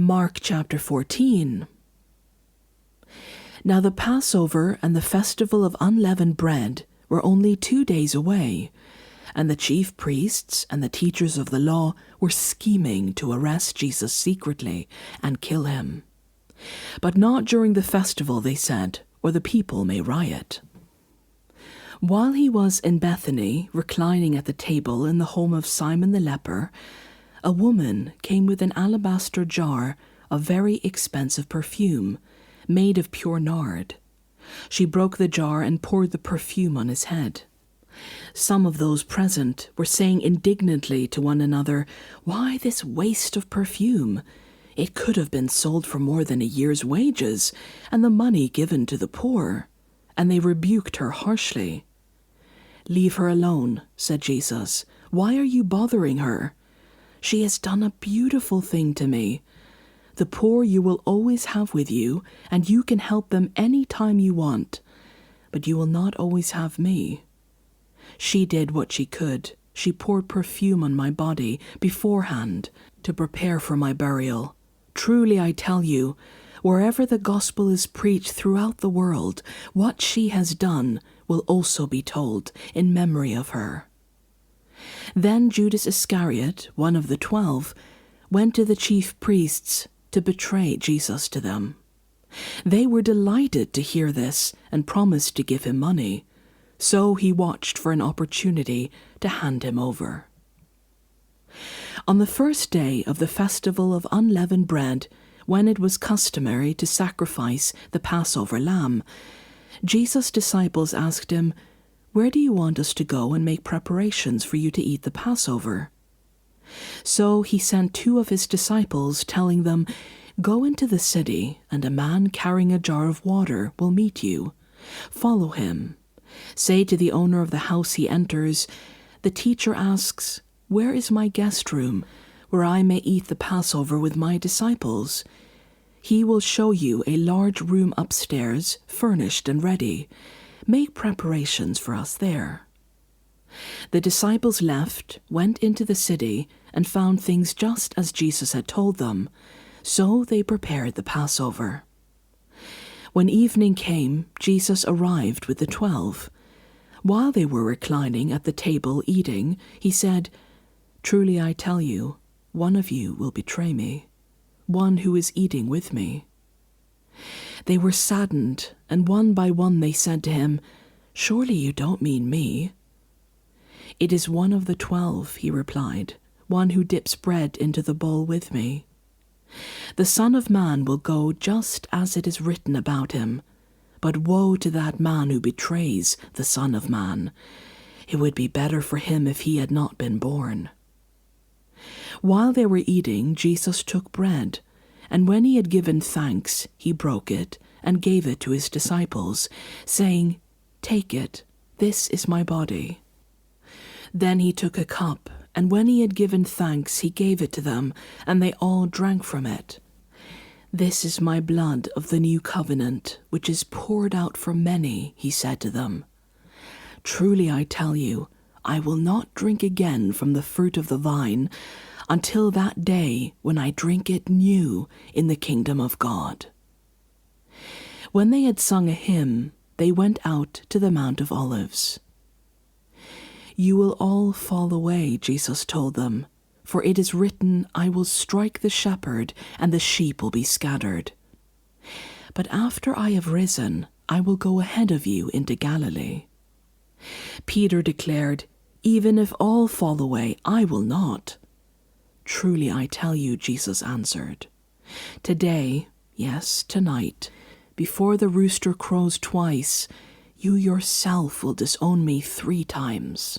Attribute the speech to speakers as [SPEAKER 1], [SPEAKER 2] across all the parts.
[SPEAKER 1] Mark chapter 14. Now the Passover and the festival of unleavened bread were only 2 days away, and the chief priests and the teachers of the law were scheming to arrest Jesus secretly and kill him. But not during the festival, they said, or the people may riot. While he was in Bethany, reclining at the table in the home of Simon the leper, a woman came with an alabaster jar of very expensive perfume, made of pure nard. She broke the jar and poured the perfume on his head. Some of those present were saying indignantly to one another, "Why this waste of perfume? It could have been sold for more than a year's wages, and the money given to the poor." And they rebuked her harshly. "Leave her alone," said Jesus. "Why are you bothering her? She has done a beautiful thing to me. The poor you will always have with you, and you can help them any time you want, but you will not always have me. She did what she could. She poured perfume on my body beforehand to prepare for my burial. Truly I tell you, wherever the gospel is preached throughout the world, what she has done will also be told in memory of her." Then Judas Iscariot, one of the 12, went to the chief priests to betray Jesus to them. They were delighted to hear this and promised to give him money. So he watched for an opportunity to hand him over. On the first day of the festival of unleavened bread, when it was customary to sacrifice the Passover lamb, Jesus' disciples asked him, "Where do you want us to go and make preparations for you to eat the Passover?" So he sent 2 of his disciples, telling them, "Go into the city, and a man carrying a jar of water will meet you. Follow him. Say to the owner of the house he enters, 'The teacher asks, where is my guest room, where I may eat the Passover with my disciples?' He will show you a large room upstairs, furnished and ready. Make preparations for us there." The disciples left, went into the city, and found things just as Jesus had told them. So they prepared the Passover. When evening came, Jesus arrived with the 12. While they were reclining at the table eating, he said, "Truly I tell you, one of you will betray me, one who is eating with me." They were saddened, and one by one they said to him, "Surely you don't mean me?" "It is one of the 12, he replied, "one who dips bread into the bowl with me. The Son of Man will go just as it is written about him, but woe to that man who betrays the Son of Man. It would be better for him if he had not been born." While they were eating, Jesus took bread, and when he had given thanks, he broke it and gave it to his disciples, saying, "Take it, this is my body." Then he took a cup, and when he had given thanks, he gave it to them, and they all drank from it. "This is my blood of the new covenant, which is poured out for many," he said to them. "Truly I tell you, I will not drink again from the fruit of the vine until that day when I drink it new in the kingdom of God." When they had sung a hymn, they went out to the Mount of Olives. "You will all fall away," Jesus told them, "for it is written, 'I will strike the shepherd, and the sheep will be scattered.' But after I have risen, I will go ahead of you into Galilee." Peter declared, "Even if all fall away, I will not." "Truly I tell you," Jesus answered, "today, yes, tonight, before the rooster crows twice, you yourself will disown me 3 times.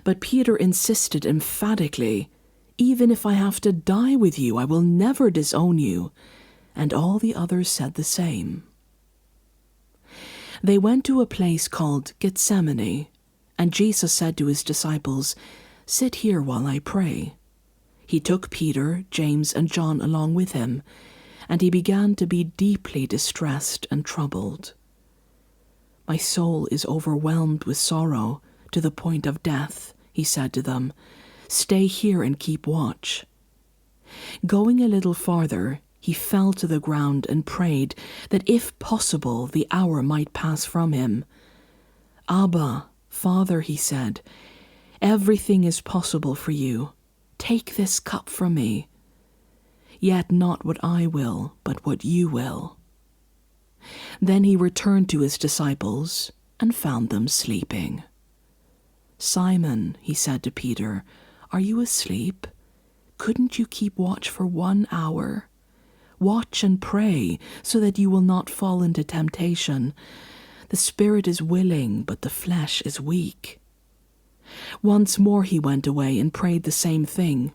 [SPEAKER 1] But Peter insisted emphatically, "Even if I have to die with you, I will never disown you." And all the others said the same. They went to a place called Gethsemane, and Jesus said to his disciples, "Sit here while I pray." He took Peter, James, and John along with him, and he began to be deeply distressed and troubled. "My soul is overwhelmed with sorrow to the point of death," he said to them. "Stay here and keep watch." Going a little farther, he fell to the ground and prayed that if possible the hour might pass from him. "Abba, Father," he said, "everything is possible for you. Take this cup from me. Yet not what I will, but what you will." Then he returned to his disciples and found them sleeping. "Simon," he said to Peter, "are you asleep? Couldn't you keep watch for 1 hour? Watch and pray, so that you will not fall into temptation. The spirit is willing, but the flesh is weak." Once more he went away and prayed the same thing.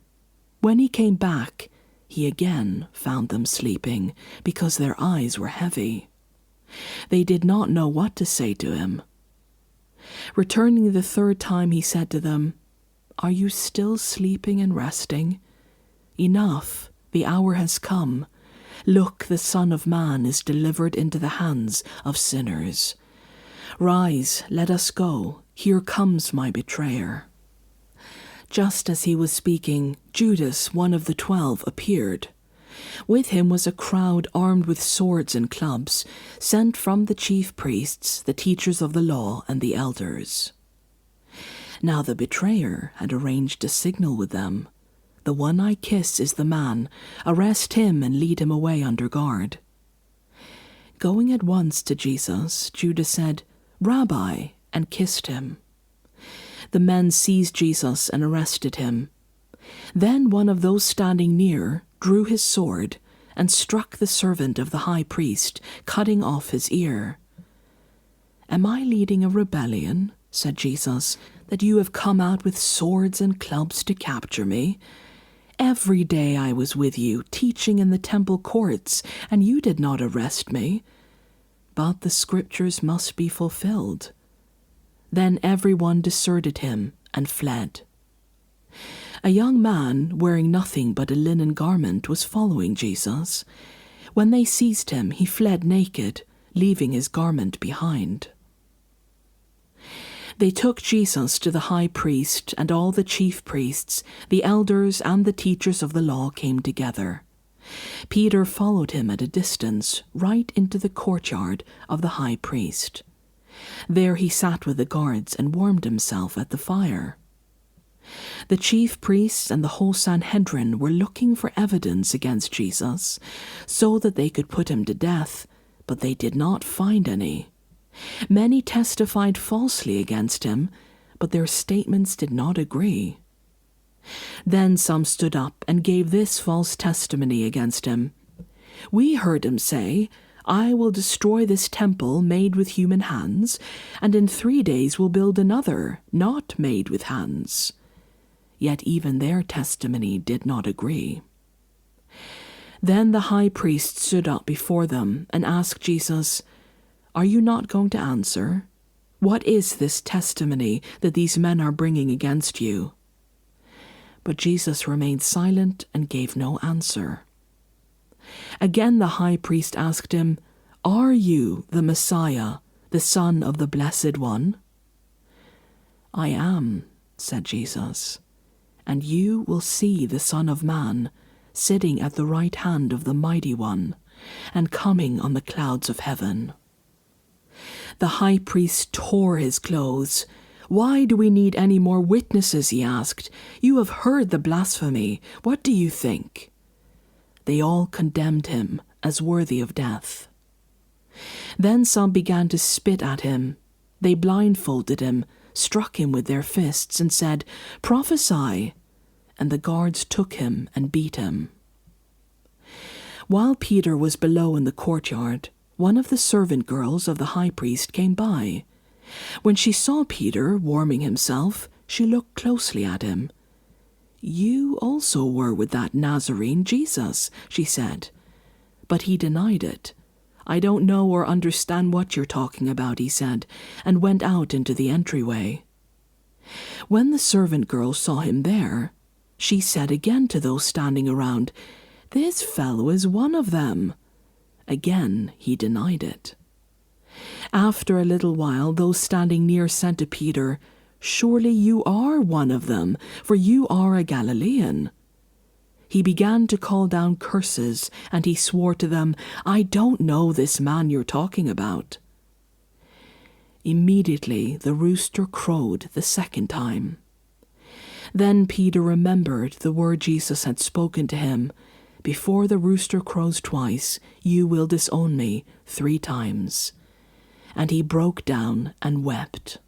[SPEAKER 1] When he came back, he again found them sleeping, because their eyes were heavy. They did not know what to say to him. Returning the third time, he said to them, "Are you still sleeping and resting? Enough, the hour has come. Look, the Son of Man is delivered into the hands of sinners. Rise, let us go. Here comes my betrayer." Just as he was speaking, Judas, one of the 12, appeared. With him was a crowd armed with swords and clubs, sent from the chief priests, the teachers of the law, and the elders. Now the betrayer had arranged a signal with them. "The one I kiss is the man. Arrest him and lead him away under guard." Going at once to Jesus, Judas said, "Rabbi," and kissed him. The men seized Jesus and arrested him. Then one of those standing near drew his sword and struck the servant of the high priest, cutting off his ear. "Am I leading a rebellion," said Jesus, "that you have come out with swords and clubs to capture me? Every day I was with you, teaching in the temple courts, and you did not arrest me. But the scriptures must be fulfilled." Then everyone deserted him and fled. A young man, wearing nothing but a linen garment, was following Jesus. When they seized him, he fled naked, leaving his garment behind. They took Jesus to the high priest, and all the chief priests, the elders, and the teachers of the law came together. Peter followed him at a distance, right into the courtyard of the high priest. There he sat with the guards and warmed himself at the fire. The chief priests and the whole Sanhedrin were looking for evidence against Jesus, so that they could put him to death, but they did not find any. Many testified falsely against him, but their statements did not agree. Then some stood up and gave this false testimony against him. "We heard him say, 'I will destroy this temple made with human hands, and in 3 days will build another, not made with hands.' Yet even their testimony did not agree." Then the high priest stood up before them and asked Jesus, "Are you not going to answer? What is this testimony that these men are bringing against you?" But Jesus remained silent and gave no answer. Again the high priest asked him, "Are you the Messiah, the Son of the Blessed One?" "I am," said Jesus, "and you will see the Son of Man sitting at the right hand of the Mighty One and coming on the clouds of heaven." The high priest tore his clothes. "Why do we need any more witnesses?" he asked. "You have heard the blasphemy. What do you think?" They all condemned him as worthy of death. Then some began to spit at him. They blindfolded him, struck him with their fists, and said, "Prophesy!" And the guards took him and beat him. While Peter was below in the courtyard, one of the servant girls of the high priest came by. When she saw Peter warming himself, she looked closely at him. "You also were with that Nazarene Jesus," she said. But he denied it. "I don't know or understand what you're talking about," he said, and went out into the entryway. When the servant girl saw him there, she said again to those standing around, "This fellow is one of them." Again he denied it. After a little while, those standing near said to Peter, "Surely you are one of them, for you are a Galilean." he began to call down curses, and he swore to them, "I don't know this man you're talking about." Immediately the rooster crowed the second time. Then Peter remembered the word Jesus had spoken to him, "Before the rooster crows twice, you will disown me 3 times." And he broke down and wept.